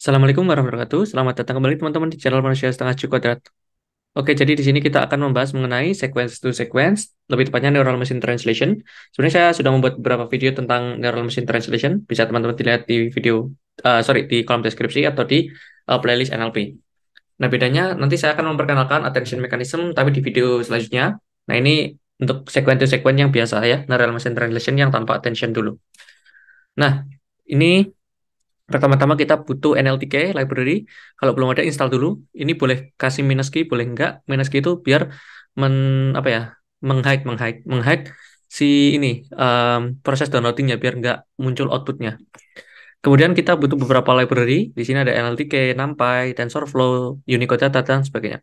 Assalamualaikum warahmatullahi wabarakatuh. Selamat datang kembali teman-teman di channel Manusia Setengah Cukup Kuadrat. Oke, jadi di sini kita akan membahas mengenai sequence to sequence, lebih tepatnya Neural Machine Translation. Sebenarnya saya sudah membuat beberapa video tentang Neural Machine Translation. Bisa teman-teman dilihat di video, di kolom deskripsi atau di playlist NLP. Nah, bedanya nanti saya akan memperkenalkan attention mechanism, tapi di video selanjutnya. Nah, ini untuk sequence to sequence yang biasa ya, Neural Machine Translation yang tanpa attention dulu. Nah, ini pertama-tama kita butuh NLTK library. Kalau belum ada install dulu. Ini boleh kasih minus key, boleh enggak. Minus key itu biar men apa ya? Menghide si ini proses downloadingnya biar enggak muncul outputnya. Kemudian kita butuh beberapa library. Di sini ada NLTK, NumPy, TensorFlow, Unicode Data dan sebagainya.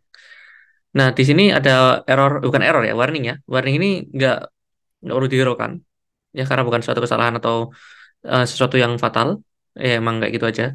Nah, di sini ada error, bukan error ya, warning ya. Warning ini enggak perlu dihiraukan ya karena bukan suatu kesalahan atau sesuatu yang fatal. Emang kayak gitu aja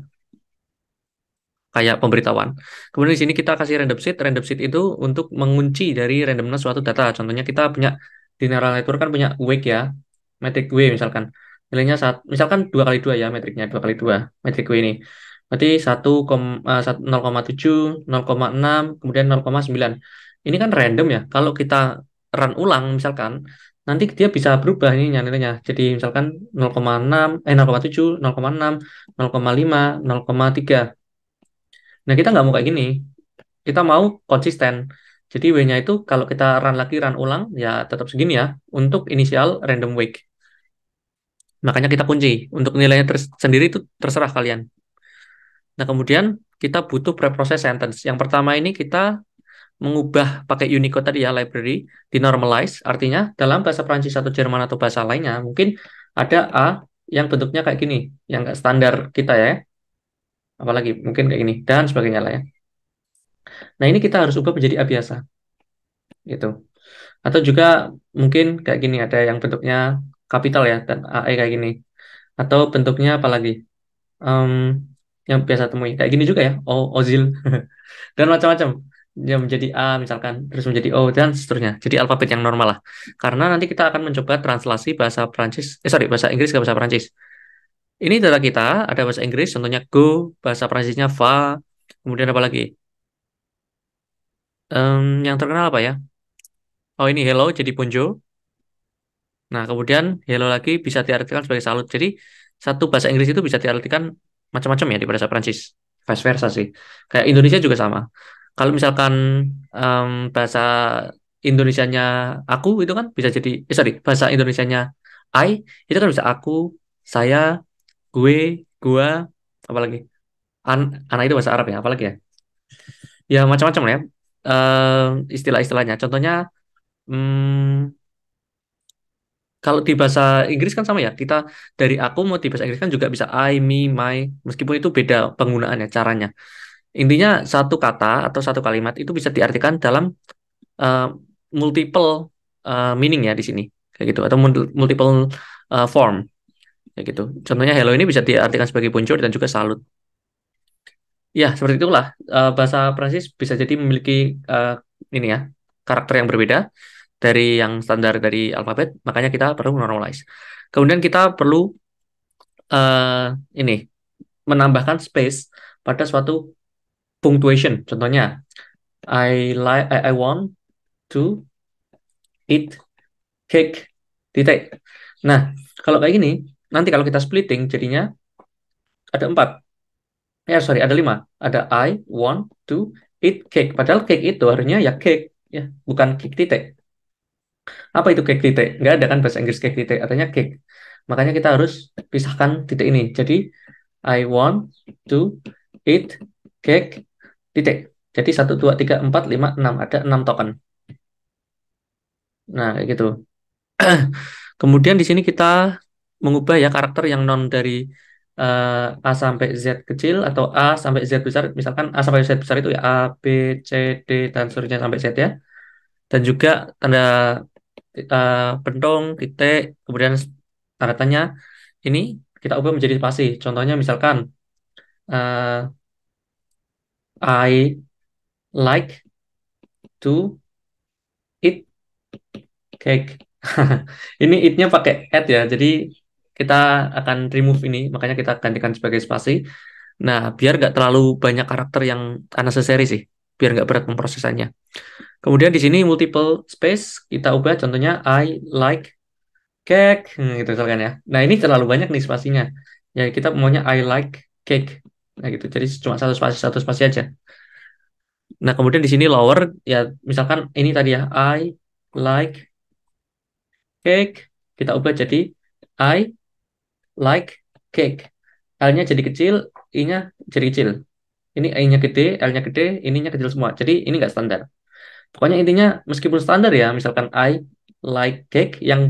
kayak pemberitahuan. Kemudian di sini kita kasih random seed. Random seed itu untuk mengunci dari randomness suatu data. Contohnya kita punya di neural network kan punya weight ya, metrik W misalkan. Nilainya misalkan 2 kali 2 ya metriknya 2 kali 2 metrik W ini. Berarti 0,7, 0,6, kemudian 0,9. Ini kan random ya. Kalau kita run ulang misalkan, nanti dia bisa berubah ini nilainya. Jadi misalkan 0,6, 0,7, 0,6, 0,5, 0,3. Nah, kita nggak mau kayak gini. Kita mau konsisten. Jadi W-nya itu kalau kita run lagi, run ulang, ya tetap segini ya untuk inisial random wake. Makanya kita kunci. Untuk nilainya sendiri itu terserah kalian. Nah, kemudian kita butuh preprocess sentence. Yang pertama ini kita mengubah pakai Unicode tadi ya, library, dinormalize. Artinya dalam bahasa Prancis atau Jerman atau bahasa lainnya, mungkin ada A yang bentuknya kayak gini, yang nggak standar kita ya. Apalagi mungkin kayak gini, dan sebagainya lah ya. Nah, ini kita harus ubah menjadi A biasa. Gitu. Atau juga mungkin kayak gini ada yang bentuknya kapital ya dan AE kayak gini. Atau bentuknya apa lagi? Em, yang biasa temui kayak gini juga ya. Ozil dan macam-macam. Yang menjadi A misalkan terus menjadi O dan seterusnya. Jadi alfabet yang normal lah. Karena nanti kita akan mencoba translasi bahasa Prancis, bahasa Inggris ke bahasa Prancis. Ini data kita ada bahasa Inggris contohnya go, bahasa Prancisnya va, kemudian apa lagi? Yang terkenal apa ya? Oh, ini hello jadi bonjour. Nah, kemudian hello lagi bisa diartikan sebagai salut. Jadi, satu bahasa Inggris itu bisa diartikan macam-macam ya di bahasa Prancis. Vice versa sih. Kayak Indonesia juga sama. Kalau misalkan bahasa Indonesianya aku itu kan bisa jadi, bahasa Indonesianya I itu kan bisa aku, saya, gue, gua, apalagi an, anak itu bahasa Arab ya, apalagi ya. Ya macam-macam lah ya. Istilah-istilahnya. Contohnya, hmm, kalau di bahasa Inggris kan sama ya, kita dari aku mau di bahasa Inggris kan juga bisa I, me, my, meskipun itu beda penggunaannya, caranya. Intinya satu kata atau satu kalimat itu bisa diartikan dalam uh, multiple meaning ya di sini, kayak gitu, atau multiple form, kayak gitu. Contohnya hello ini bisa diartikan sebagai bonjour dan juga salut. Ya, seperti itulah. Bahasa Prancis bisa jadi memiliki uh, ini ya karakter yang berbeda dari yang standar dari alfabet, makanya kita perlu normalize. Kemudian kita perlu eh ini menambahkan space pada suatu punctuation. Contohnya, I want to eat cake titik. Nah, kalau kayak gini, nanti kalau kita splitting jadinya ada 4. Ada 5. Ada I want to eat cake. Padahal cake itu harusnya ya cake, ya, bukan cake titik. Apa itu cake titik? Nggak ada kan bahasa Inggris cake titik, artinya cake. Makanya kita harus pisahkan titik ini. Jadi, I want to eat cake titik. Jadi 1, 2, 3, 4, 5, 6. Ada 6 token. Nah, kayak gitu. Kemudian di sini kita mengubah ya karakter yang non dari A sampai Z kecil atau A sampai Z besar. Misalkan A sampai Z besar itu ya A, B, C, D, dan seterusnya sampai Z ya. Dan juga tanda pentung, titik, kemudian tanda tanya ini kita ubah menjadi spasi. Contohnya misalkan eh, I like to eat cake. Ini it-nya pakai add ya. Jadi kita akan remove ini, makanya kita gantikan sebagai spasi. Nah, biar nggak terlalu banyak karakter yang unnecessary sih, biar nggak berat pemrosesannya. Kemudian di sini multiple space kita ubah contohnya I like cake, gitu misalkan ya. Nah, ini terlalu banyak nih spasinya. Ya, kita maunya I like cake. Nah, gitu. Jadi cuma satu spasi aja. Nah, kemudian di sini lower ya misalkan ini tadi ya I like cake, kita ubah jadi I like cake. L-nya jadi kecil, I-nya jadi kecil. Ini I-nya gede, L-nya gede, ininya kecil semua. Jadi ini nggak standar. Pokoknya intinya meskipun standar ya, misalkan I like cake yang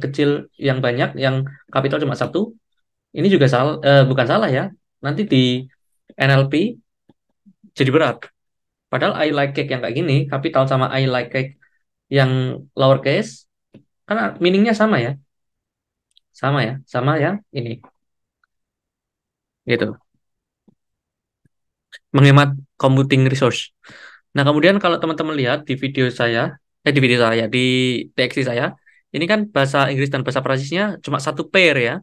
kecil, yang banyak, yang kapital cuma satu, ini juga salah, bukan salah ya. Nanti di NLP jadi berat. Padahal I like cake yang kayak gini, kapital sama I like cake yang lowercase, karena meaningnya sama yang ini, gitu. Menghemat computing resource. Nah, kemudian kalau teman-teman lihat di video saya, di TXT saya, ini kan bahasa Inggris dan bahasa Prancisnya cuma satu pair ya.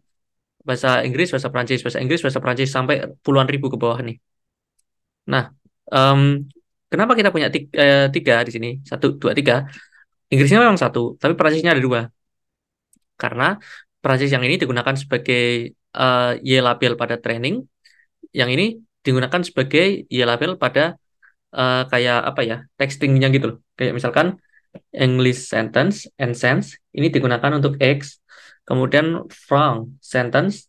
Bahasa Inggris, bahasa Prancis, bahasa Inggris, bahasa Prancis, sampai puluhan ribu ke bawah nih. Nah, em, kenapa kita punya tiga di sini? Satu, dua, tiga. Inggrisnya memang satu, tapi Prancisnya ada dua. Karena Prancis yang ini digunakan sebagai Y label pada training, yang ini digunakan sebagai Y label pada kayak apa ya, textingnya gitu loh. Kayak misalkan English sentence and sense ini digunakan untuk X, kemudian from sentence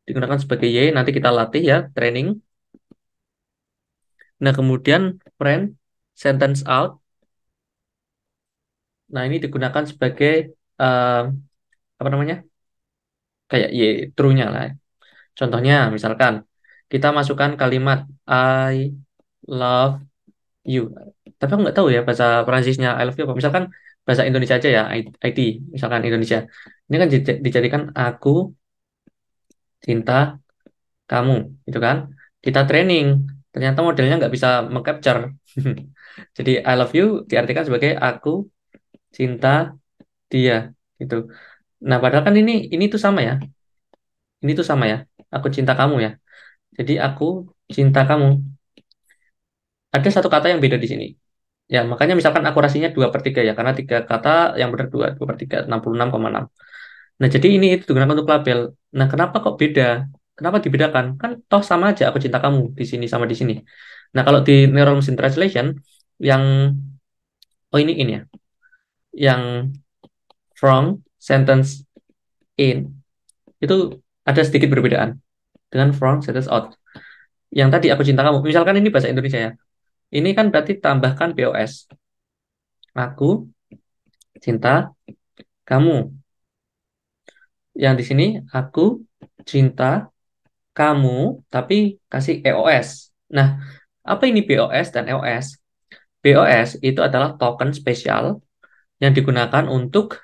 digunakan sebagai Y, nanti kita latih ya, training. Nah, kemudian friend sentence out, nah ini digunakan sebagai eh, apa namanya, kayak Y, true-nya lah. Contohnya misalkan kita masukkan kalimat I love you. Tapi aku nggak tahu ya bahasa Prancisnya I love you apa. Misalkan bahasa Indonesia aja ya, ID, misalkan Indonesia. Ini kan dijadikan aku cinta kamu, gitu kan. Kita training, ternyata modelnya nggak bisa mengcapture. Jadi I love you diartikan sebagai aku cinta dia, gitu. Nah, padahal kan ini tuh sama ya. Ini tuh sama ya. Aku cinta kamu ya. Jadi aku cinta kamu. Ada satu kata yang beda di sini. Ya, makanya misalkan akurasinya 2/3 ya, karena tiga kata yang benar dua per tiga, 66,6. Nah, jadi ini itu digunakan untuk label. Nah, kenapa kok beda? Kenapa dibedakan? Kan toh sama aja aku cinta kamu di sini sama di sini. Nah, kalau di Neural Machine Translation yang ini ya, yang from sentence in itu ada sedikit perbedaan dengan from sentence out. Yang tadi aku cinta kamu. Misalkan ini bahasa Indonesia ya. Ini kan berarti tambahkan BOS. Aku cinta kamu. Yang di sini aku cinta kamu tapi kasih EOS. Nah, apa ini BOS dan EOS? BOS itu adalah token spesial yang digunakan untuk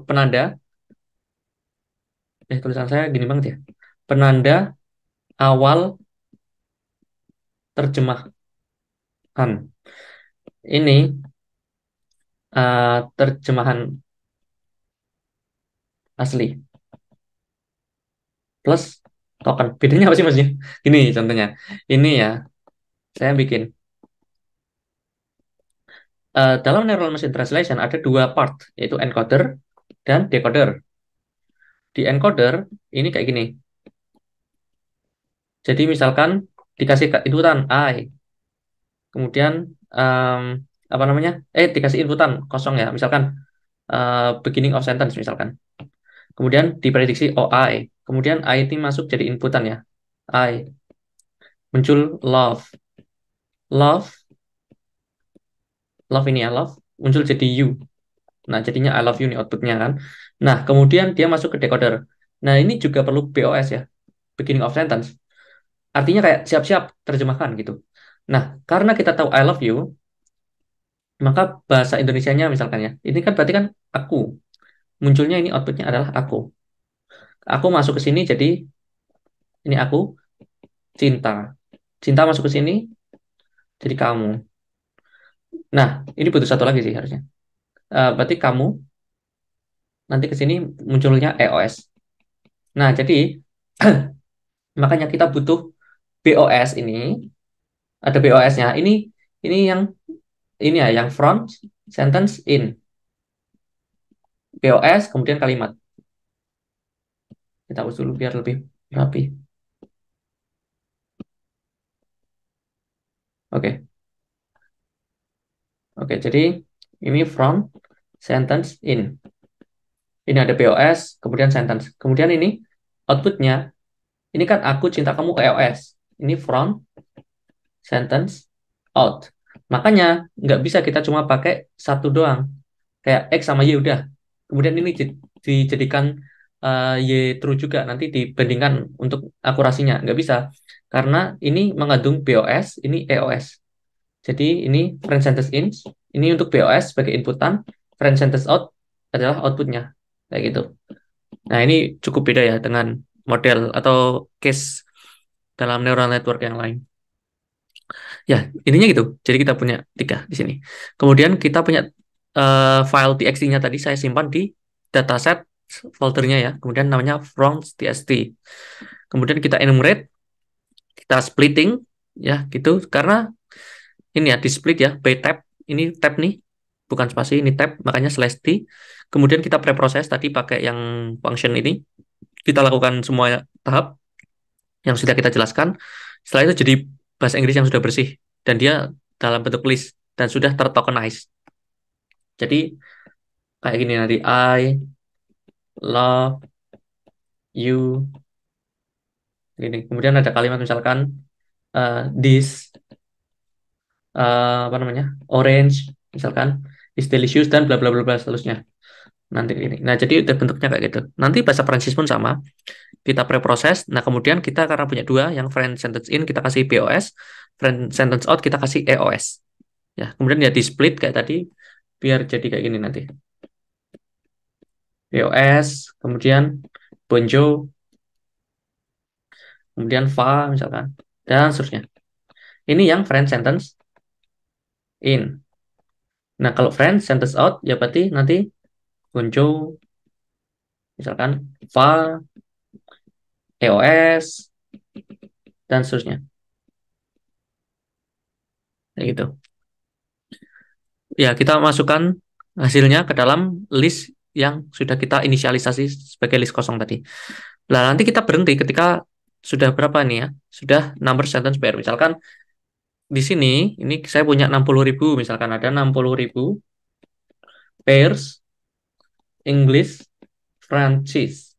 penanda, tulisan saya gini banget ya, penanda awal terjemahan. Ini terjemahan asli plus token. Bedanya apa sih maksudnya? Gini contohnya. Ini ya, saya bikin. Dalam Neural Machine Translation ada dua part, yaitu encoder dan decoder. Di encoder, ini kayak gini. Jadi misalkan dikasih inputan I, kemudian em, apa namanya? Dikasih inputan kosong ya, misalkan beginning of sentence misalkan. Kemudian diprediksi OI, kemudian I ini masuk jadi inputan ya. I muncul love, love, love ini ya love muncul jadi you. Nah, jadinya I love you nih outputnya kan. Nah, kemudian dia masuk ke decoder. Nah, ini juga perlu BOS ya, beginning of sentence. Artinya kayak siap-siap terjemahkan gitu. Nah, karena kita tahu I love you, maka bahasa Indonesianya misalkan ya, ini kan berarti kan aku. Munculnya ini outputnya adalah aku. Aku masuk ke sini jadi ini aku cinta. Cinta masuk ke sini jadi kamu. Nah, ini butuh satu lagi sih harusnya. Berarti kamu nanti ke sini munculnya EOS. Nah, jadi Makanya kita butuh BOS ini, ada BOS-nya. Ini yang ini ya, yang front sentence in. BOS kemudian kalimat. Kita usul dulu biar lebih rapi. Oke. Oke, jadi ini front sentence in. Ini ada BOS, kemudian sentence. Kemudian ini outputnya, ini kan aku cinta kamu ke EOS. Ini front sentence out. Makanya nggak bisa kita cuma pakai satu doang. Kayak X sama Y udah. Kemudian ini dijadikan Y true juga. Nanti dibandingkan untuk akurasinya. Nggak bisa. Karena ini mengandung BOS, ini EOS. Jadi ini friend sentence in, ini untuk BOS sebagai inputan, friend sentence out adalah outputnya. Kayak gitu. Nah, ini cukup beda ya dengan model atau case dalam neural network yang lain. Ya, intinya gitu. Jadi kita punya tiga di sini. Kemudian kita punya file txt-nya tadi saya simpan di dataset foldernya ya. Kemudian namanya from.txt. Kemudian kita enumerate, kita splitting ya gitu. Karena ini ya di split ya by tab. Ini tab nih, bukan spasi, ini tab, makanya slash t. Kemudian kita preproses tadi pakai yang function ini. Kita lakukan semua tahap yang sudah kita jelaskan. Setelah itu jadi bahasa Inggris yang sudah bersih dan dia dalam bentuk list dan sudah tertokenize. Jadi kayak gini nanti I love you gini. Kemudian ada kalimat misalkan this apa namanya orange misalkan is delicious dan bla bla bla bla seterusnya. Nanti ini. Nah, jadi udah bentuknya kayak gitu. Nanti bahasa Prancis pun sama. Kita preproses. Nah, kemudian kita karena punya dua, yang friend sentence in kita kasih BOS, friend sentence out kita kasih EOS. Ya, kemudian ya di split kayak tadi biar jadi kayak gini nanti. BOS, kemudian bonjour, kemudian va misalkan, dan seterusnya. Ini yang friend sentence in. Nah, kalau friend sentence out ya berarti nanti bonjour, misalkan va, EOS, dan seterusnya. Kayak gitu. Ya, kita masukkan hasilnya ke dalam list yang sudah kita inisialisasi sebagai list kosong tadi. Nah, nanti kita berhenti ketika sudah berapa nih ya? Sudah number sentence pair. Misalkan di sini, ini saya punya 60.000, misalkan ada 60.000 pairs English, Prancis.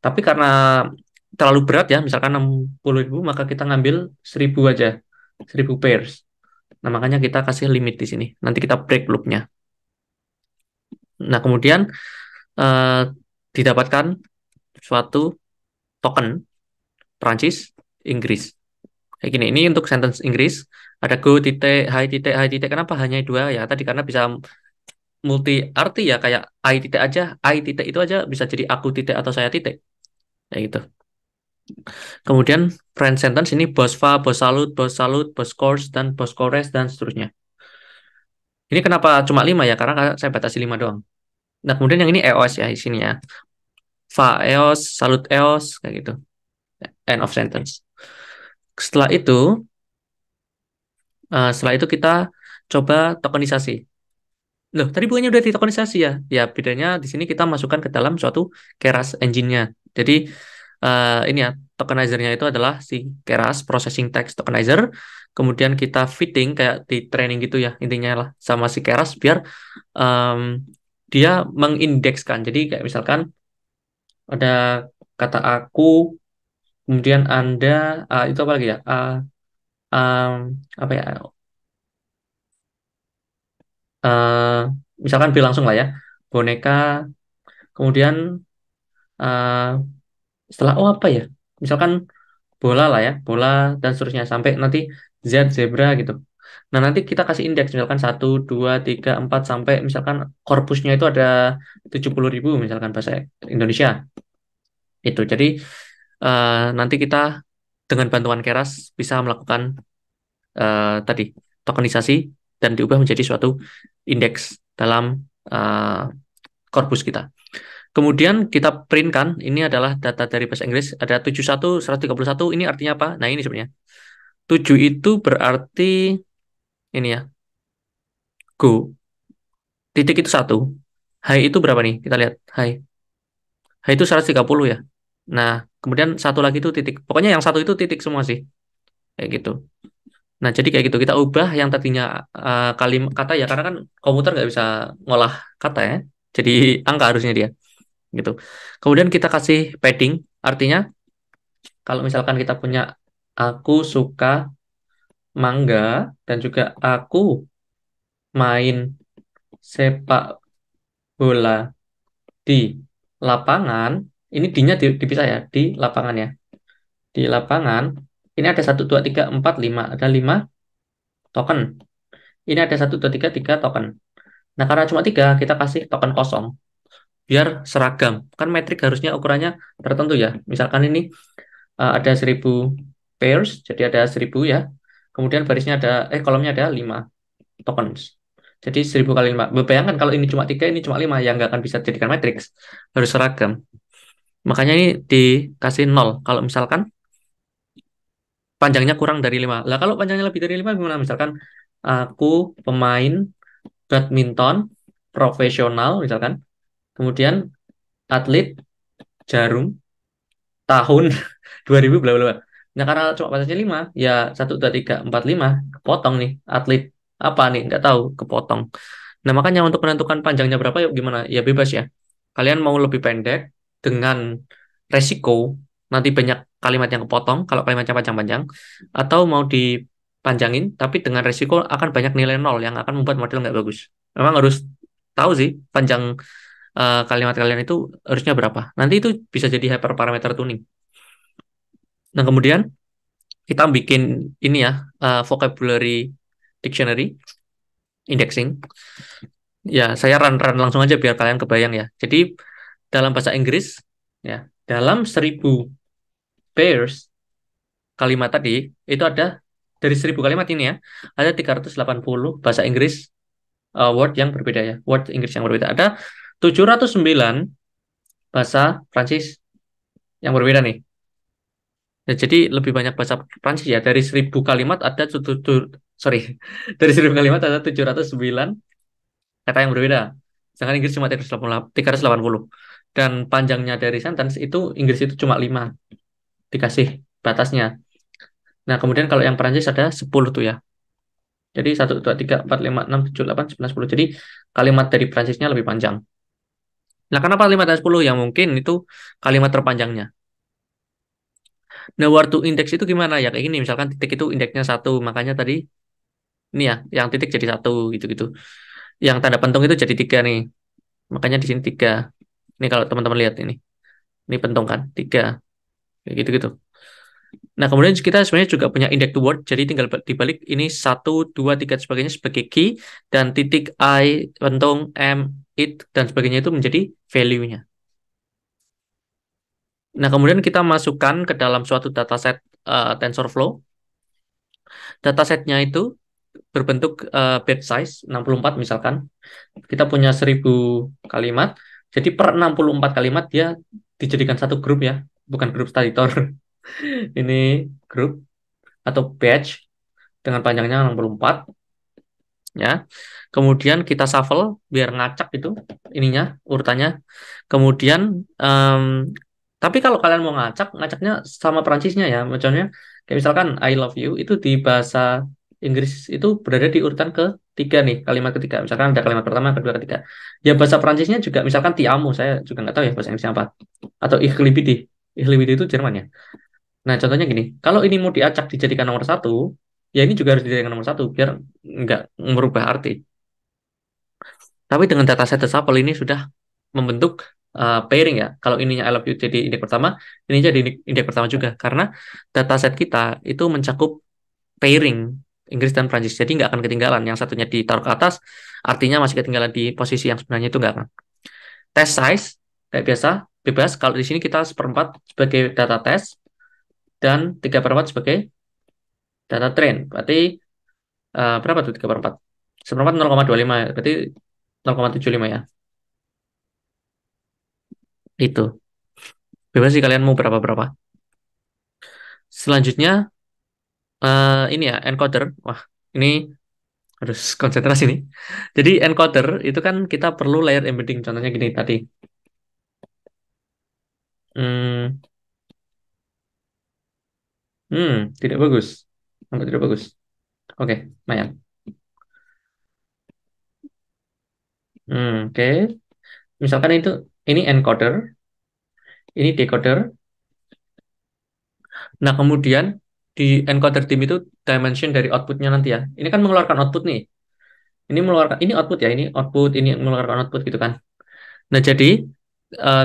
Tapi karena terlalu berat ya, misalkan 60.000, maka kita ngambil 1.000 aja, 1.000 pairs. Nah, makanya kita kasih limit di sini. Nanti kita break loop-nya. Nah, kemudian eh, didapatkan suatu token Prancis, Inggris. Kayak gini, ini untuk sentence Inggris. Ada go titik, hi titik, hi titik. Kenapa hanya dua ya? Tadi karena bisa multi arti ya, kayak I titik aja, I titik itu aja bisa jadi aku titik atau saya titik. Ya gitu. Kemudian friend sentence ini bos salut, bos course, dan bos chorus, dan seterusnya. Ini kenapa cuma 5 ya? Karena saya batasi 5 doang. Nah, kemudian yang ini EOS ya di sini ya. Va EOS, salut EOS, kayak gitu. End of sentence. Setelah itu, setelah itu kita coba tokenisasi. Loh, tadi bukannya udah ditokenisasi ya? Ya, bedanya di sini kita masukkan ke dalam suatu Keras engine-nya. Jadi, ini ya, tokenizer-nya itu adalah si Keras Processing Text Tokenizer. Kemudian kita fitting kayak di training gitu ya, intinya lah, sama si Keras biar em, dia mengindekskan. Jadi, kayak misalkan ada kata aku, kemudian Anda, itu apa lagi ya? Apa ya? eh, Misalkan bilang langsung lah ya, boneka, kemudian eh, setelah apa ya, misalkan bola lah ya, bola dan seterusnya sampai nanti Z zebra gitu. Nah, nanti kita kasih indeks misalkan 1, 2, 3, 4 sampai misalkan korpusnya itu ada 70.000 misalkan bahasa Indonesia itu. Jadi nanti kita dengan bantuan Keras bisa melakukan tadi tokenisasi dan diubah menjadi suatu indeks dalam korpus kita. Kemudian kita print kan, ini adalah data dari bahasa Inggris, ada 71, 131, ini artinya apa? Nah ini sebenarnya. 7 itu berarti ini ya, go. Titik itu satu. High itu berapa nih? Kita lihat. High. High itu 130 ya. Nah, kemudian satu lagi itu titik. Pokoknya yang satu itu titik semua sih. Kayak gitu. Nah, jadi kayak gitu. Kita ubah yang tadinya kalimat kata ya, karena kan komputer nggak bisa ngolah kata ya. Jadi angka harusnya dia. Gitu. Kemudian kita kasih padding. Artinya, kalau misalkan kita punya aku suka mangga dan juga aku main sepak bola di lapangan, ini D-nya dipisah ya, di lapangan ya. Di lapangan, ini ada 1, 2, 3, 4, 5. Ada 5 token. Ini ada 1, 2, 3, 3 token. Nah, karena cuma 3, kita kasih token kosong. Biar seragam. Kan metrik harusnya ukurannya tertentu ya. Misalkan ini ada 1000 pairs, jadi ada 1000 ya. Kemudian barisnya ada, kolomnya ada 5 tokens. Jadi 1000 kali 5. Bayangkan kalau ini cuma 3, ini cuma 5, ya nggak akan bisa dijadikan matriks. Harus seragam. Makanya ini dikasih 0. Kalau misalkan panjangnya kurang dari 5. Lah kalau panjangnya lebih dari 5 gimana? Misalkan aku pemain badminton profesional misalkan. Kemudian atlet jarum tahun 2000 bla bla bla. Nah karena cuma batasnya 5, ya 1, 2, 3, 4, 5 kepotong nih atlet apa nih nggak tahu kepotong. Nah makanya untuk menentukan panjangnya berapa yuk gimana? Ya bebas ya. Kalian mau lebih pendek dengan resiko nanti banyak kalimat yang kepotong kalau kalimatnya panjang-panjang, atau mau dipanjangin tapi dengan resiko akan banyak nilai nol yang akan membuat model nggak bagus. Memang harus tahu sih panjang kalimat kalian itu harusnya berapa. Nanti itu bisa jadi hyperparameter tuning. Nah kemudian kita bikin ini ya, vocabulary dictionary indexing. Ya, saya run langsung aja biar kalian kebayang ya. Jadi dalam bahasa Inggris ya, dalam 1000 pairs kalimat tadi itu ada dari 1000 kalimat ini ya, ada 380 bahasa Inggris word yang berbeda ya, word Inggris yang berbeda. Ada 709 bahasa Prancis yang berbeda nih. Ya, jadi lebih banyak bahasa Prancis ya, dari 1000 kalimat ada sorry, dari 1000 kalimat ada 709 kata yang berbeda. Sedangkan Inggris cuma 380. Dan panjangnya dari sentence itu Inggris itu cuma 5 dikasih batasnya. Nah, kemudian kalau yang Perancis ada 10 tuh ya. Jadi 1, 2, 3, 4, 5, 6, 7, 8, 9, 10. Jadi kalimat dari Perancisnya lebih panjang. Nah, kenapa 5 dan 10? Yang mungkin itu kalimat terpanjangnya. Nah, word to index itu gimana ya? Kayak gini, misalkan titik itu indeksnya 1, makanya tadi ini ya, yang titik jadi 1 gitu-gitu. Yang tanda pentung itu jadi 3 nih. Makanya di sini 3. Ini kalau teman-teman lihat ini. Ini pentung kan, 3. Kayak gitu-gitu. Nah, kemudian kita sebenarnya juga punya index to word, jadi tinggal dibalik ini 1, 2, 3 dan sebagainya sebagai key, dan titik I, pentung, M, it, dan sebagainya itu menjadi value-nya. Nah, kemudian kita masukkan ke dalam suatu dataset TensorFlow. Datasetnya itu berbentuk batch size 64 misalkan. Kita punya 1000 kalimat, jadi per 64 kalimat dia dijadikan satu grup ya, bukan grup study tour. Ini grup atau batch dengan panjangnya 64 ya. Kemudian kita shuffle biar ngacak itu ininya urutannya. Kemudian em, tapi kalau kalian mau ngacak, ngacaknya sama Perancisnya ya. Misalnya kayak misalkan I love you itu di bahasa Inggris itu berada di urutan ketiga nih, kalimat ketiga. Misalkan ada kalimat pertama, kedua, ketiga. Ya bahasa Perancisnya juga misalkan ti amo, saya juga nggak tahu ya bahasa Inggrisnya apa. Atau ich liebe dich. Ich liebe dich itu Jerman ya. Nah, contohnya gini, kalau ini mau diacak dijadikan nomor satu, ya ini juga harus dijadikan nomor satu, biar nggak merubah arti. Tapi dengan dataset Tuple ini sudah membentuk pairing ya. Kalau ininya I love you jadi indeks pertama, ini jadi indeks pertama juga. Karena dataset kita itu mencakup pairing Inggris dan Prancis. Jadi nggak akan ketinggalan. Yang satunya ditaruh ke atas, artinya masih ketinggalan di posisi yang sebenarnya itu nggak akan. Test size, kayak biasa, bebas. Kalau di sini kita seperempat sebagai data test, dan 3/4 sebagai data train. Berarti berapa tuh 3/4? Seperempat 0,25, berarti 0,75 ya. Itu. Bebas sih kalian mau berapa-berapa. Selanjutnya, ini ya, encoder. Wah, ini harus konsentrasi nih. Jadi encoder itu kan kita perlu layer embedding. Contohnya gini tadi. Hmm, tidak bagus. Nampak tidak bagus. Oke, lumayan. Oke. Misalkan ini encoder, ini decoder. Nah, kemudian di encoder DIM itu dimension dari outputnya nanti ya. Ini kan mengeluarkan output nih. Ini output ya, ini output, ini mengeluarkan output gitu kan. Nah, jadi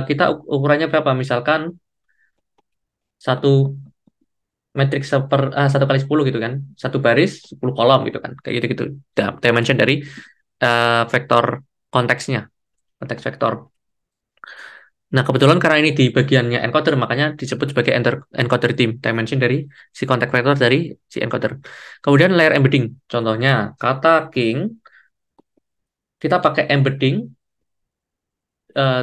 kita ukurannya berapa? Misalkan satu matriks 1 kali 10 gitu kan. Satu baris 10 kolom gitu kan. Kayak gitu-gitu. Dimension dari vektor konteksnya, konteks vektor. Nah, kebetulan karena ini di bagiannya encoder, makanya disebut sebagai encoder DIM, dimension dari si konteks vektor dari si encoder. Kemudian layer embedding, contohnya kata king, kita pakai embedding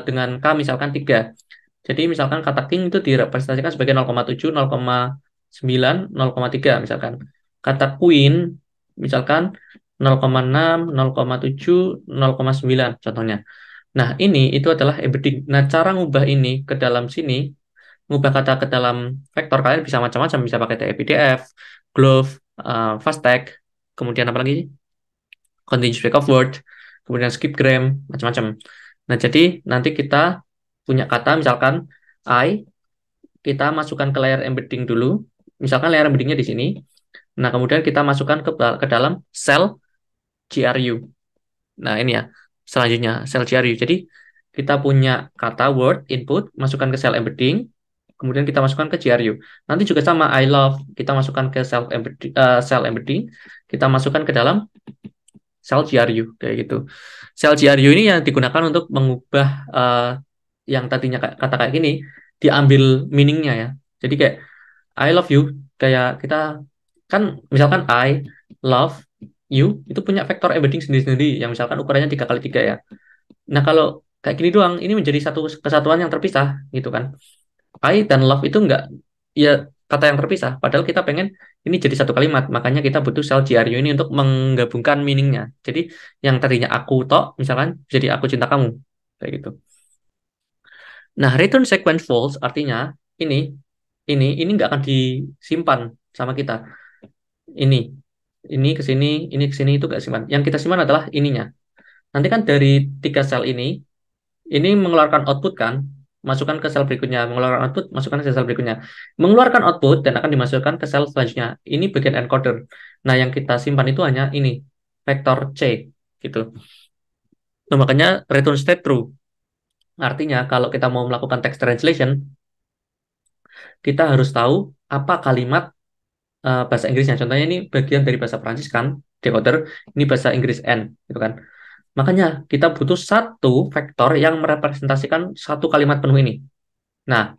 dengan K misalkan 3. Jadi misalkan kata king itu direpresentasikan sebagai 0,7, 0,9, 0,3 misalkan. Kata queen misalkan 0,6, 0,7, 0,9 contohnya. Nah, ini itu adalah embedding. Nah, cara ngubah ini ke dalam sini, ngubah kata ke dalam vektor, kalian bisa macam-macam, bisa pakai TF-PDF, Glove, Fast-Tag, kemudian apa lagi? Continuous break of word, kemudian skipgram, macam-macam. Nah, jadi nanti kita punya kata, misalkan I, kita masukkan ke layer embedding dulu. Misalkan layer embeddingnya di sini. Nah, kemudian kita masukkan ke dalam cell GRU. Nah, ini ya, selanjutnya cell GRU. Jadi, kita punya kata word input, masukkan ke cell embedding, kemudian kita masukkan ke GRU. Nanti juga sama I love, kita masukkan ke cell embedding, kita masukkan ke dalam sel GRU kayak gitu. Sel GRU ini yang digunakan untuk mengubah yang tadinya kata kayak gini diambil meaningnya ya. Jadi kayak I love you, kayak kita kan misalkan I love you itu punya vektor embedding sendiri-sendiri yang misalkan ukurannya 3 kali 3 ya. Nah, kalau kayak gini doang ini menjadi satu kesatuan yang terpisah gitu kan. I dan love itu enggak ya kata yang terpisah, padahal kita pengen ini jadi satu kalimat, makanya kita butuh sel GRU ini untuk menggabungkan meaningnya. Jadi yang tadinya aku tok, misalkan jadi aku cinta kamu, kayak gitu. Nah, return sequence false artinya ini, ini nggak akan disimpan sama kita. Ini, ini ke sini itu nggak simpan. Yang kita simpan adalah ininya. Nanti kan dari 3 sel ini mengeluarkan output kan, masukkan ke sel berikutnya, mengeluarkan output, masukkan ke sel berikutnya. Mengeluarkan output dan akan dimasukkan ke sel selanjutnya. Ini bagian encoder. Nah, yang kita simpan itu hanya ini, vektor C, gitu. Nah, makanya return state true. Artinya, kalau kita mau melakukan text translation, kita harus tahu apa kalimat bahasa Inggrisnya. Contohnya ini bagian dari bahasa Prancis kan, decoder, ini bahasa Inggris N, gitu kan. Makanya kita butuh satu vektor yang merepresentasikan satu kalimat penuh ini. Nah,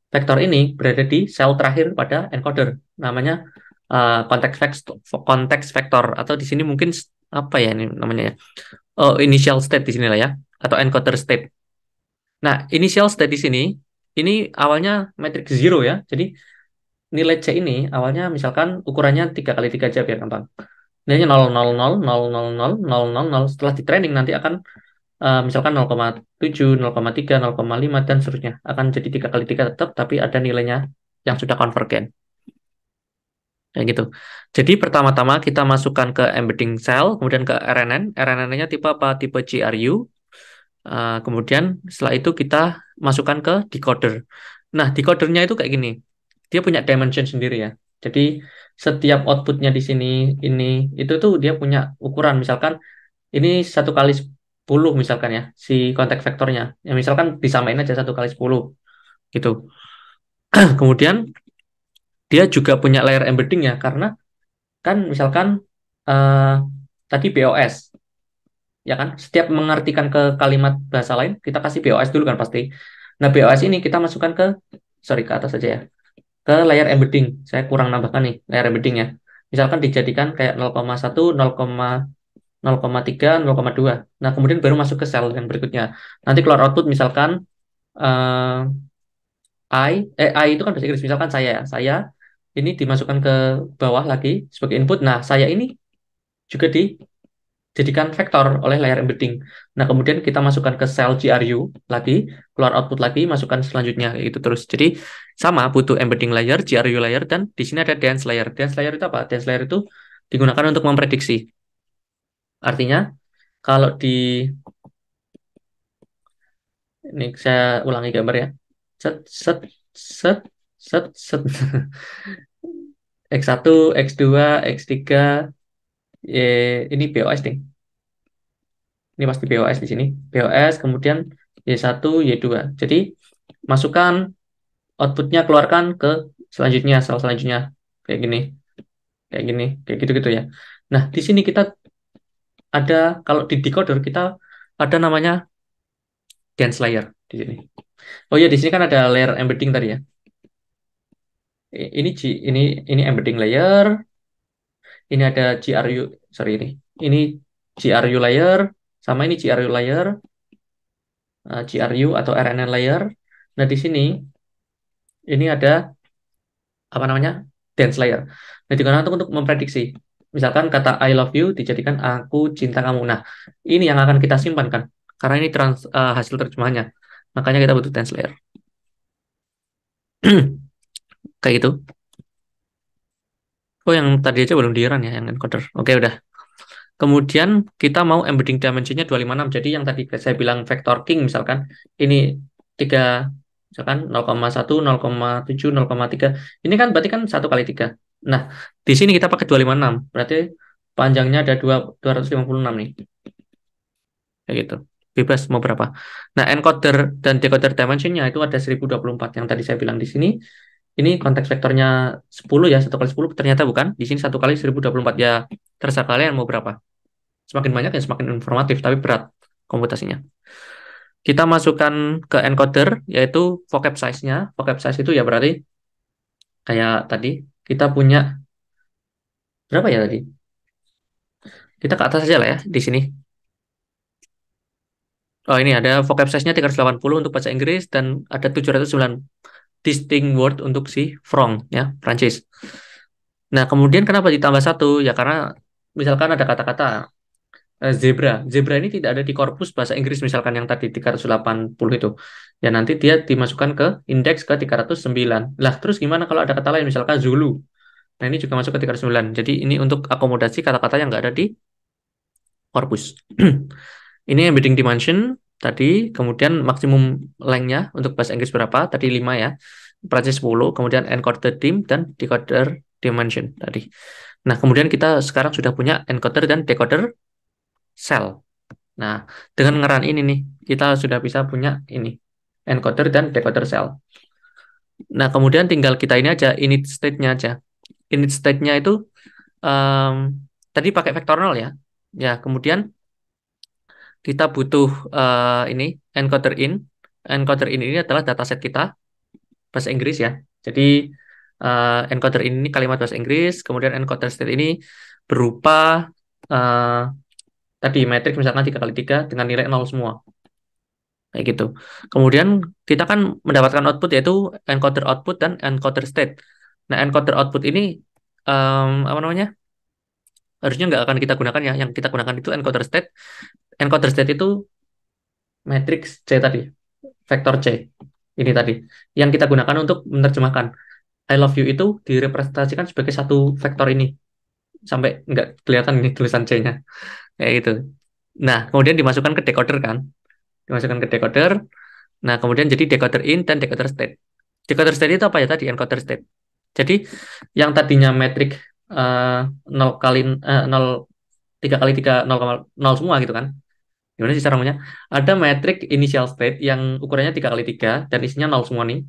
vektor ini berada di sel terakhir pada encoder, namanya konteks vektor atau di sini mungkin apa ya ini namanya ya? Oh, initial state di sini lah ya, atau encoder state. Nah, initial state di sini ini awalnya matriks zero ya. Jadi nilai C ini awalnya misalkan ukurannya 3 kali 3 aja biar gampang. Nilainya 0,0000000000. Setelah di training nanti akan misalkan 0,7, 0,3, 0,5 dan seterusnya. Akan jadi 3 kali 3 tetap, tapi ada nilainya yang sudah konvergen. Kayak gitu. Jadi pertama-tama kita masukkan ke embedding cell, kemudian ke RNN. RNN-nya tipe apa? Tipe GRU. Kemudian setelah itu kita masukkan ke decoder. Nah, decodernya itu kayak gini. Dia punya dimension sendiri ya. Jadi setiap outputnya di sini, ini, itu tuh dia punya ukuran. Misalkan ini 1 kali 10 misalkan ya, si konteks vektornya. Ya misalkan disamain aja 1 kali 10 gitu. Kemudian dia juga punya layer embedding ya, karena kan misalkan eh, tadi BOS, ya kan? Setiap mengartikan ke kalimat bahasa lain, kita kasih BOS dulu kan pasti. Nah, BOS ini kita masukkan sorry, ke atas saja ya, ke layer embedding. Saya kurang nambahkan nih, layer embedding ya. Misalkan dijadikan kayak 0,1, 0,3, 0,2. Nah, kemudian baru masuk ke sel yang berikutnya. Nanti keluar output misalkan eh, I itu kan bahasa Inggris. Misalkan saya ya, saya ini dimasukkan ke bawah lagi sebagai input. Nah, saya ini juga dijadikan vektor oleh layer embedding. Nah, kemudian kita masukkan ke sel GRU lagi, keluar output lagi, masukkan selanjutnya kayak gitu terus. Jadi sama butuh embedding layer, GRU layer, dan di sini ada dense layer. Dense layer itu apa? Dense layer itu digunakan untuk memprediksi. Artinya kalau di ini saya ulangi gambar ya. Set set set set set. X1, X2, X3, ini BOS nih. Ini pasti BOS di sini. BOS, kemudian Y1, Y2. Jadi, masukkan outputnya, keluarkan ke selanjutnya, sel selanjutnya. Kayak gini, kayak gini, kayak gitu-gitu ya. Nah, di sini kita ada, kalau di decoder kita ada namanya dense layer di sini. Oh iya, di sini kan ada layer embedding tadi ya. Ini ini embedding layer, ini ada GRU, sorry ini GRU layer, sama ini GRU layer, GRU atau RNN layer. Nah, di sini ini ada apa namanya? Dense layer. Nah, digunakan untuk memprediksi. Misalkan kata I love you dijadikan aku cinta kamu. Nah, ini yang akan kita simpan kan. Karena ini hasil terjemahannya. Makanya kita butuh dense layer. Kayak gitu. Oh, yang tadi aja belum di-run ya, yang encoder. Oke, udah. Kemudian kita mau embedding dimensionnya 256. Jadi yang tadi saya bilang vector king misalkan ini 3 misalkan 0,1, 0,7, 0,3. Ini kan berarti kan 1 kali 3. Nah, di sini kita pakai 256. Berarti panjangnya ada 256 nih. Kayak gitu. Bebas mau berapa. Nah, encoder dan decoder dimensionnya itu ada 1024 yang tadi saya bilang di sini. Ini konteks vektornya 10 ya, 1 kali 10 ternyata bukan. Di sini 1 kali 1024 ya. Terserah kalian mau berapa. Semakin banyak ya semakin informatif, tapi berat komputasinya. Kita masukkan ke encoder, yaitu vocab size-nya. Vocab size itu ya berarti kayak tadi, kita punya berapa ya tadi? Kita ke atas aja lah ya, di sini. Oh, ini ada vocab size-nya 380 untuk bahasa Inggris, dan ada 709 distinct word untuk si Frong, ya, Prancis. Nah, kemudian kenapa ditambah satu? Ya karena misalkan ada kata-kata zebra. Zebra ini tidak ada di korpus bahasa Inggris misalkan yang tadi 380 itu. Ya nanti dia dimasukkan ke indeks ke 309. Lah, terus gimana kalau ada kata lain misalkan Zulu? Nah, ini juga masuk ke 309. Jadi ini untuk akomodasi kata-kata yang nggak ada di korpus. Ini embedding dimension tadi, kemudian maksimum length-nya untuk bahasa Inggris berapa? Tadi 5 ya. Prancis 10, kemudian encoder dim dan decoder dimension tadi. Nah, kemudian kita sekarang sudah punya encoder dan decoder cell. Nah, dengan ngeran ini nih, kita sudah bisa punya ini, encoder dan decoder cell. Nah, kemudian tinggal kita ini aja, init state-nya aja. Init state-nya itu em, tadi pakai vektor 0 ya. Ya, kemudian kita butuh ini, encoder in. Encoder in ini adalah dataset kita, bahasa Inggris ya. Jadi, encoder in ini kalimat bahasa Inggris, kemudian encoder state ini berupa eh, tadi matriks misalkan 3 kali 3 dengan nilai 0 semua. Kayak gitu. Kemudian kita kan mendapatkan output yaitu encoder output dan encoder state. Nah, encoder output ini apa namanya? Harusnya nggak akan kita gunakan ya. Yang kita gunakan itu encoder state. Encoder state itu matriks C tadi, vektor C. Ini tadi yang kita gunakan untuk menerjemahkan I love you itu direpresentasikan sebagai satu vektor ini sampai nggak kelihatan ini tulisan C-nya kayak gitu. Nah, kemudian dimasukkan ke decoder kan, dimasukkan ke decoder. Nah, kemudian jadi decoder in dan decoder state. Decoder state itu apa ya tadi? Encoder state. Jadi yang tadinya metrik 0 kali 0 3 kali 3 0,0 semua gitu kan. Gimana sih cara ngomongnya? Ada metrik initial state yang ukurannya 3 kali 3 dan isinya 0 semua nih.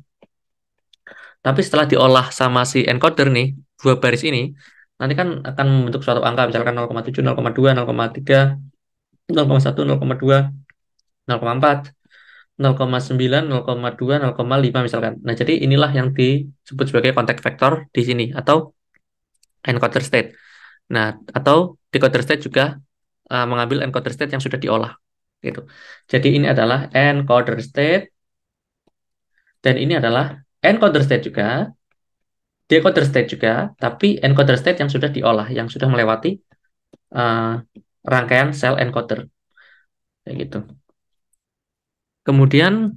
Tapi setelah diolah sama si encoder nih, dua baris ini, nanti kan akan membentuk suatu angka misalkan 0,7, 0,2, 0,3, 0,1, 0,2, 0,4. 0,9, 0,2, 0,5 misalkan. Nah, jadi inilah yang disebut sebagai context vector di sini atau encoder state. Nah, atau decoder state juga mengambil encoder state yang sudah diolah gitu. Jadi ini adalah encoder state Dan ini adalah encoder state juga, decoder state juga, tapi encoder state yang sudah diolah, yang sudah melewati uh, rangkaian sel encoder. Kayak gitu. Kemudian,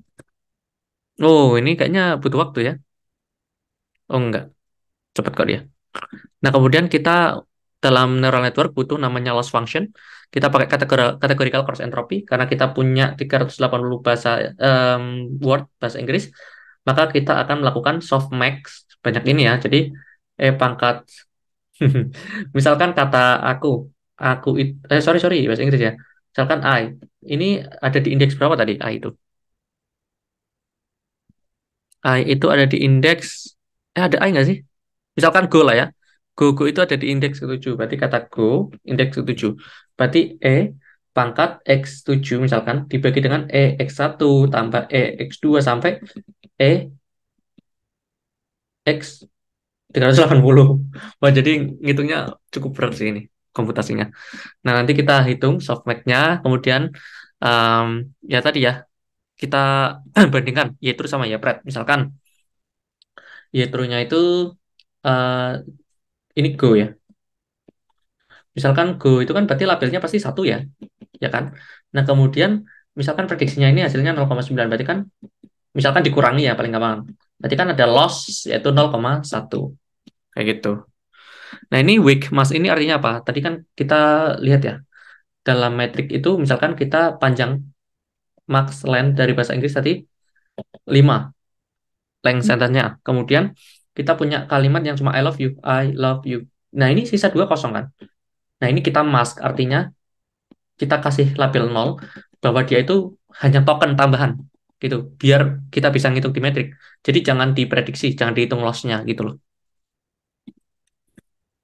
oh ini kayaknya butuh waktu ya. Oh enggak, cepet kok dia. Nah, kemudian kita dalam neural network butuh namanya loss function. Kita pakai categorical cross entropy karena kita punya 380 bahasa word bahasa Inggris, maka kita akan melakukan softmax banyak ini ya. Jadi pangkat misalkan kata sorry sorry bahasa Inggris ya. Misalkan I, ini ada di indeks berapa tadi I itu? I itu ada di indeks ada I nggak sih? Misalkan Go lah ya. Go itu ada di indeks ke-7. Berarti kata Go, indeks ke-7. Berarti pangkat X7 misalkan dibagi dengan X1 tambah X2 sampai X 380. Wah, jadi ngitungnya cukup berat sih ini komputasinya. Nah, nanti kita hitung softmax-nya, kemudian um, ya tadi ya, kita bandingkan Y-true sama Y-pred. Misalkan Y-true-nya itu uh, ini Go ya. Misalkan Go itu kan berarti labelnya pasti satu ya, ya kan? Nah, kemudian misalkan prediksinya ini hasilnya 0,9, berarti kan misalkan dikurangi ya paling gampang. Berarti kan ada loss yaitu 0,1 kayak gitu. Nah, ini weak mass ini artinya apa? Tadi kan kita lihat ya, dalam metrik itu misalkan kita panjang max length dari bahasa Inggris tadi 5 length sentence-nya. Kemudian kita punya kalimat yang cuma I love you, I love you. Nah, ini sisa 2 kosong kan? Nah, ini kita mask artinya kita kasih label 0 bahwa dia itu hanya token tambahan gitu biar kita bisa ngitung di metrik, jadi jangan diprediksi, jangan dihitung loss-nya gitu loh.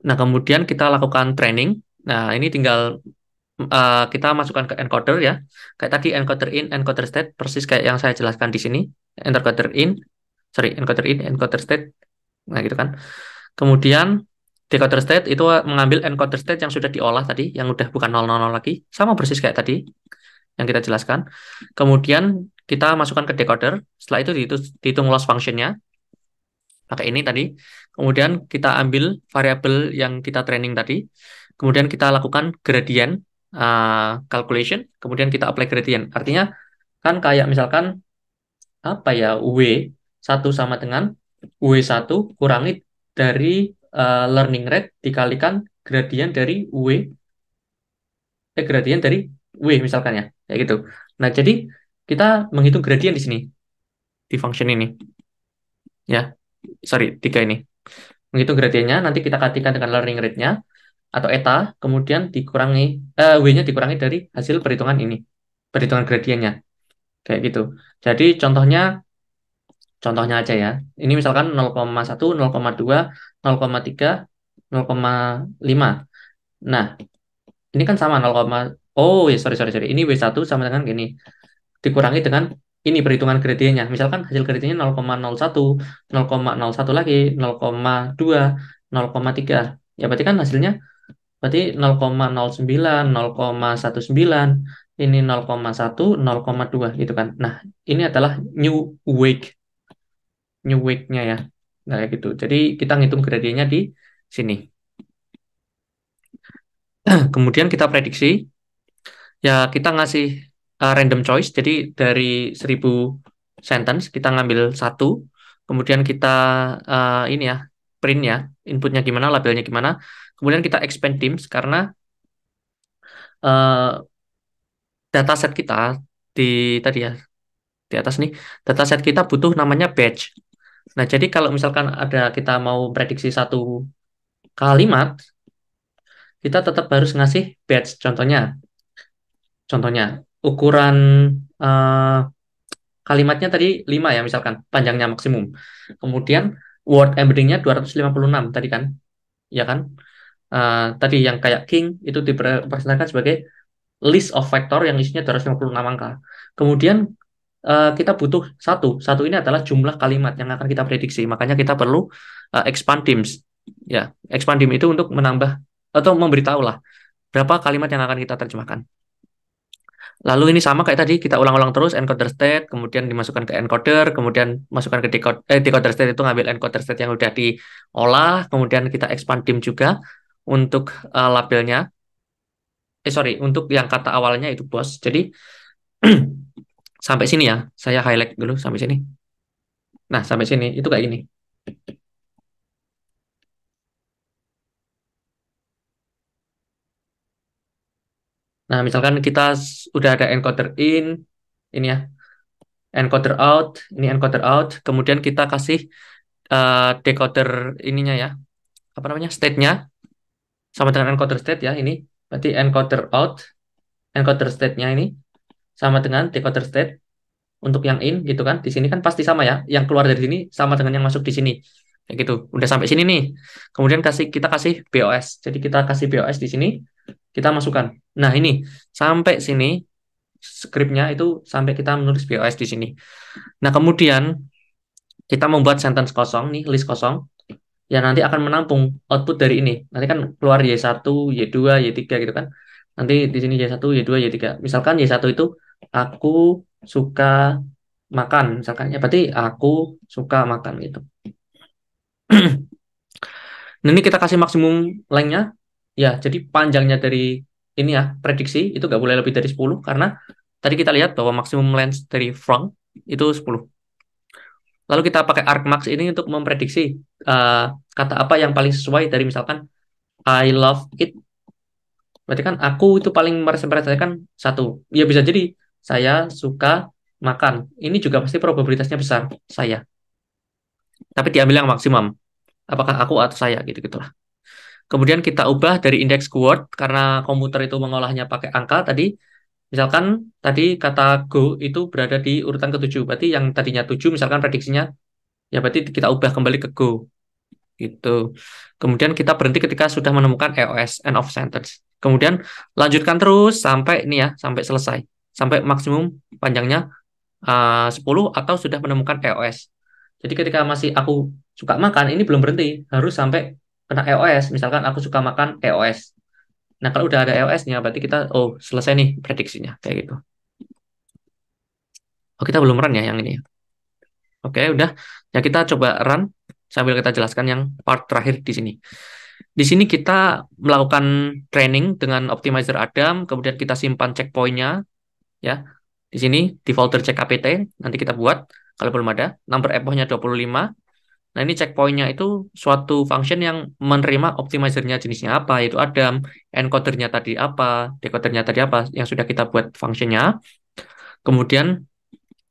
Nah, kemudian kita lakukan training. Nah, ini tinggal kita masukkan ke encoder ya, kayak tadi encoder in encoder state persis kayak yang saya jelaskan di sini. Encoder in encoder state, nah gitu kan. Kemudian decoder state itu mengambil encoder state yang sudah diolah tadi, yang udah bukan 000 lagi, sama persis kayak tadi yang kita jelaskan. Kemudian kita masukkan ke decoder. Setelah itu dihitung loss function-nya pakai ini tadi. Kemudian kita ambil variabel yang kita training tadi. Kemudian kita lakukan gradient calculation. Kemudian kita apply gradient. Artinya kan kayak misalkan apa ya, W1 sama dengan W1 kurangi dari learning rate dikalikan gradient dari gradient dari W misalkan ya, kayak gitu. Nah, jadi kita menghitung gradient di sini di function ini ya. Sorry, 3 ini. Menghitung gradiennya nanti kita katikan dengan learning rate-nya atau eta, kemudian dikurangi W-nya dikurangi dari hasil perhitungan ini. Perhitungan gradiennya kayak gitu. Jadi contohnya aja ya. Ini misalkan 0,1, 0,2, 0,3, 0,5. Nah, ini kan sama 0, oh ya sorry sorry sorry. Ini W1 sama dengan gini. Dikurangi dengan ini perhitungan gradiennya. Misalkan hasil gradiennya 0,01, 0,01 lagi, 0,2, 0,3. Ya berarti kan hasilnya berarti 0,09, 0,19, ini 0,1, 0,2 gitu kan. Nah, ini adalah new wake-nya ya. Nah, kayak gitu. Jadi kita ngitung gradiennya di sini. Kemudian kita prediksi, ya kita ngasih random choice. Jadi dari 1000 sentence kita ngambil satu, kemudian kita ini ya print ya, inputnya gimana, labelnya gimana. Kemudian kita expand teams karena uh, dataset kita di tadi ya di atas nih, dataset kita butuh namanya batch. Nah, jadi kalau misalkan ada kita mau prediksi satu kalimat, kita tetap harus ngasih batch. Contohnya ukuran eh, kalimatnya tadi 5 ya, misalkan panjangnya maksimum. Kemudian word embeddingnya 256 tadi kan, ya kan? Tadi yang kayak king itu dipresentasikan sebagai list of vector yang isinya 256 angka. Kemudian kita butuh satu. Satu ini adalah jumlah kalimat yang akan kita prediksi. Makanya kita perlu expand teams. Ya, expand team itu untuk menambah atau memberitahu lah berapa kalimat yang akan kita terjemahkan. Lalu ini sama kayak tadi, kita ulang-ulang terus encoder state, kemudian dimasukkan ke encoder, kemudian masukkan ke decoder, decoder state itu ngambil encoder state yang udah diolah, kemudian kita expand dim juga untuk labelnya. Sorry, untuk yang kata awalnya itu bos. Jadi sampai sini ya, saya highlight dulu sampai sini. Nah, sampai sini itu kayak gini. Nah, misalkan kita udah ada encoder in, ini ya, encoder out, ini encoder out, kemudian kita kasih decoder ininya ya, apa namanya, state-nya, sama dengan encoder state ya, ini. Berarti encoder out, encoder state-nya ini, sama dengan decoder state untuk yang in, gitu kan. Di sini kan pasti sama ya, yang keluar dari sini sama dengan yang masuk di sini. Kayak gitu, udah sampai sini nih. Kemudian kita kasih BOS. Jadi kita kasih BOS di sini, kita masukkan. Nah, ini sampai sini scriptnya itu sampai kita menulis BOS di sini. Nah, kemudian kita membuat sentence kosong nih, list kosong yang nanti akan menampung output dari ini. Nanti kan keluar Y1, Y2, Y3 gitu kan. Nanti di sini Y1, Y2, Y3. Misalkan Y1 itu aku suka makan, misalkan ya berarti aku suka makan gitu. Nah, ini kita kasih maksimum length-nya. Ya, jadi panjangnya dari ini ya, prediksi itu nggak boleh lebih dari 10 karena tadi kita lihat bahwa maksimum length dari front itu 10. Lalu kita pakai argmax ini untuk memprediksi eh, kata apa yang paling sesuai dari misalkan I love it. Berarti kan aku itu paling merepresentasikan satu. Ya bisa jadi saya suka makan. Ini juga pasti probabilitasnya besar saya. Tapi diambil yang maksimum. Apakah aku atau saya gitu gitulah. Kemudian kita ubah dari indeks keyword karena komputer itu mengolahnya pakai angka tadi. Misalkan tadi kata go itu berada di urutan ke-7. Berarti yang tadinya 7 misalkan prediksinya ya berarti kita ubah kembali ke go gitu. Kemudian kita berhenti ketika sudah menemukan EOS, end of sentence. Kemudian lanjutkan terus sampai ini ya, sampai selesai. Sampai maksimum panjangnya 10 atau sudah menemukan EOS. Jadi ketika masih aku suka makan, ini belum berhenti, harus sampai kena EOS. Misalkan aku suka makan EOS. Nah, kalau udah ada EOS-nya, berarti kita, oh, selesai nih prediksinya. Kayak gitu. Oh, kita belum run ya yang ini. Oke, udah. Ya, kita coba run sambil kita jelaskan yang part terakhir di sini. Di sini kita melakukan training dengan optimizer Adam, kemudian kita simpan checkpoint-nya, ya. Di sini di folder CKPT, nanti kita buat, kalau belum ada, number epochnya 25. Nah, ini checkpoint-nya itu suatu function yang menerima optimizer-nya jenisnya apa, yaitu Adam, encoder-nya tadi apa, decoder-nya tadi apa, yang sudah kita buat function-nya. Kemudian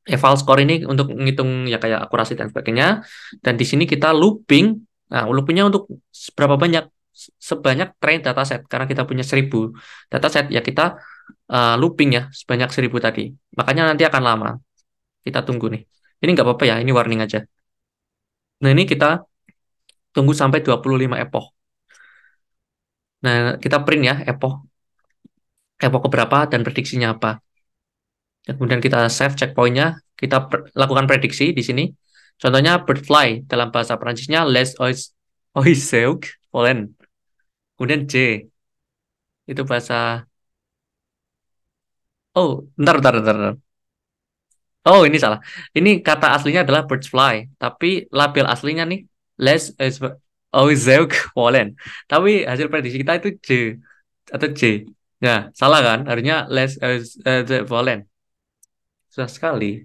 eval score ini untuk menghitung ya kayak akurasi dan sebagainya. Dan di sini kita looping. Nah, loopingnya untuk berapa banyak? Sebanyak train dataset. Karena kita punya 1000 dataset, ya kita looping ya sebanyak 1000 tadi. Makanya nanti akan lama. Kita tunggu nih. Ini nggak apa-apa ya, ini warning aja. Nah, ini kita tunggu sampai 25 epoch. Nah, kita print ya epoch. Epoch keberapa dan prediksinya apa. Dan kemudian kita save checkpointnya, kita lakukan prediksi di sini. Contohnya bird fly dalam bahasa Perancisnya les oiseaux pollen. Kemudian J itu bahasa, oh, bentar. Oh, ini salah. Ini kata aslinya adalah birds fly, tapi label aslinya nih les oiseaux pollen. Tapi hasil prediksi kita itu J atau J. Nah, salah kan? Harusnya les oiseaux pollen. Susah sekali.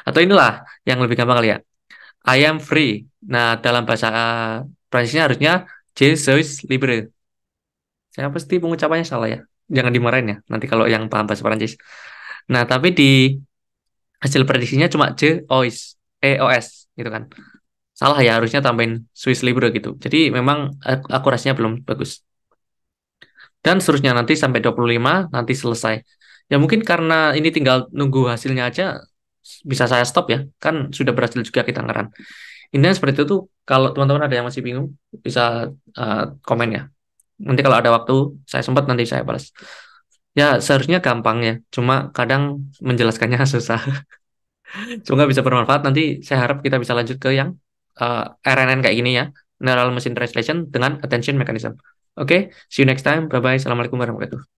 Atau inilah yang lebih gampang kali ya. I am free. Nah, dalam bahasa Prancisnya harusnya je suis libre. Saya pasti pengucapannya salah ya. Jangan dimarahin ya. Nanti kalau yang paham bahasa Prancis. Nah, tapi di hasil prediksinya cuma je ois, os gitu kan. Salah ya, harusnya tambahin suis libre gitu. Jadi memang akurasinya belum bagus. Dan seterusnya nanti sampai 25 nanti selesai. Ya mungkin karena ini tinggal nunggu hasilnya aja bisa saya stop ya. Kan sudah berhasil juga kita ngeran. Intinya seperti itu tuh, kalau teman-teman ada yang masih bingung, bisa komen ya. Nanti kalau ada waktu, saya sempat nanti saya balas. Ya, seharusnya gampang ya, cuma kadang menjelaskannya susah. Semoga bisa bermanfaat. Nanti saya harap kita bisa lanjut ke yang RNN kayak gini ya, Neural Machine Translation dengan Attention Mechanism. Oke, see you next time. Bye-bye. Assalamualaikum warahmatullahi wabarakatuh.